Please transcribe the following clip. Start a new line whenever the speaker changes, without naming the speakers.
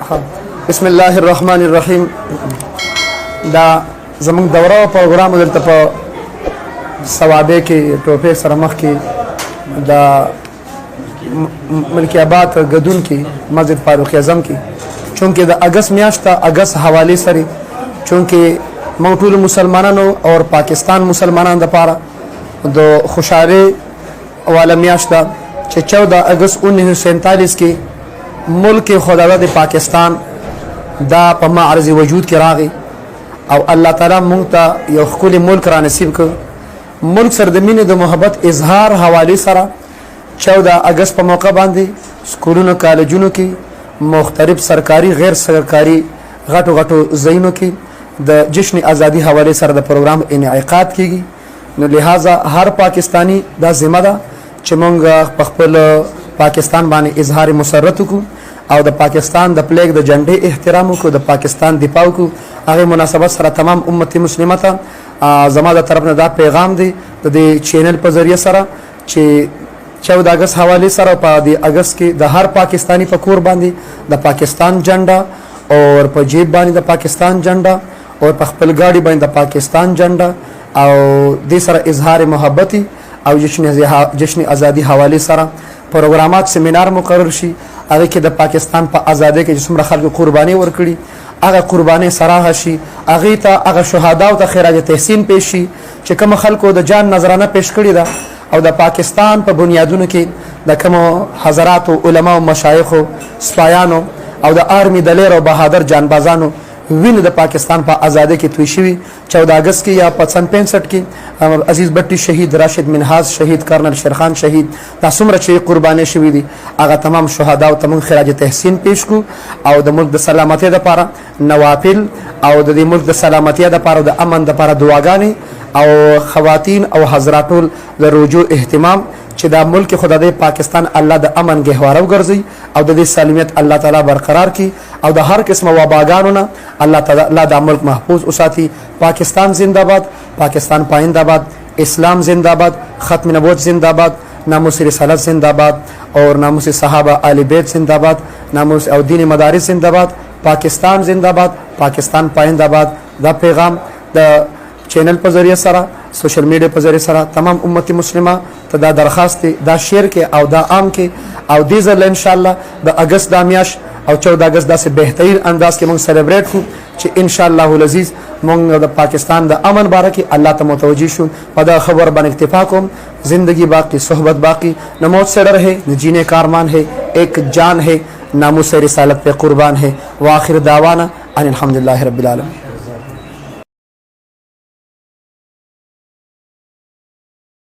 بسم الله الرحمن الرحیم. دا زمونږ دوره او پروګرام دلته په ثوابې کې ټوپې سره مخ کې د ملکی آباد ګدون کې مسجد فاروق اعظم کې چونکې د اگست میاشت اگست حواله سره چونکې موږ ټول مسلمانانو او پاکستان مسلمانانو لپاره د خوشاله والا میاشت چې 14 اگست 1947 کې ملک خدا د پاکستان دا په معرض وجود کې راغی او الله تعالی مونږ ته یو خپل ملک را نصیب کړ. ملک سره د مینې د محبت اظهار حواله سره 14 اگست په موقع باندې سکولونو کالجونو کې مختلف سرکاري غیر سرکاري غټو ځایونو کې د جشن ازادي حواله سره د پروګرام انعقاد کیږي. نو لہذا هر پاکستانی دا ذمہ ده چې مونږ په خپل پاکستان باندې اظهار مسرت کو او د پاکستان د پلیګ د جنډې احترام کو د پاکستان دفاع کو. هغه مناسبت سره تمام امت مسلمه ته زما د طرف نه دا پیغام دی د دې چینل په ذریعہ سره چې 14 اگست حواله سره په د اگست کې د هر پاکستانی په کور باندې د پاکستان جنډا او په جیب باندې د پاکستان جنډا او په خپل گاډي باندې د پاکستان جنډا او د سره اظهار محبتي او جشن ازادي حواله سره پروګرامات سیمینار مقرر شي. هغه کې د پاکستان په ازادۍ کې څومره خلکو قرباني ورکړي هغه قرباني سراغ شي. هغه ته هغه شهدا او د خراج تحسین پیش شي چې کوم خلکو د جان نظرانه پیش کړی دا او د پاکستان په بنیادونو کې د کوم حضرات او علما او مشایخ او سپایانو او د آرمی د لیر او بهادر جانبازانو وینه د پاکستان په ازادۍ کې توی شوی 14 اگست کې یا 65 کې عزیز بټي شهید، راشد منهاز شهید، کرنل شیرخان شهید، دا څومره چې قرباني شوی دي هغه تمام شهدا او تمام خراج تحسین پیش کو او د ملک د سلامتی لپاره نوافل او د دې ملک د سلامتی لپاره د امن لپاره دعاګانې او خواتین او حضرات د رجوع اهتمام چې دا ملک خدای د پاکستان الله د امن گهواره وګرځي او د دې سالمیت الله تعالی برقرار کړي او د هر قسمه وباګانو نه الله تعالی د ملک محفوظ وساتي. پاکستان زنده باد، پاکستان پاینده باد، اسلام زنده باد، ختم نبوت زنده باد، ناموس رسالت زنده باد اور ناموس صحابه آل بیت زنده باد، ناموس او دین مدارس زنده باد. پاکستان زنده باد، پاکستان پاینده باد. دا پیغام د چینل په ذریعہ سره سوشل میډیا په ذریعہ سره تمام امت مسلمه ته دا درخواست دا شیر کې او دا عام کې او دې ځل ان شاء الله د اگست د میاشت او 14 اگست داسې بهترین انداز کې موږ سلیبریټ کو چې ان شاء الله العزیز موږ د پاکستان د امن باره کې الله ته متوجه شو. په دا خبر باندې اکتفا کوم. زندگی باقی صحبت باقی، نہ موت سے ڈر ہے نہ جینے کا ارمان ہے، ایک جان ہے ناموس رسالت پہ قربان ہے. واخر دعوانا ان الحمدللہ رب العالمین.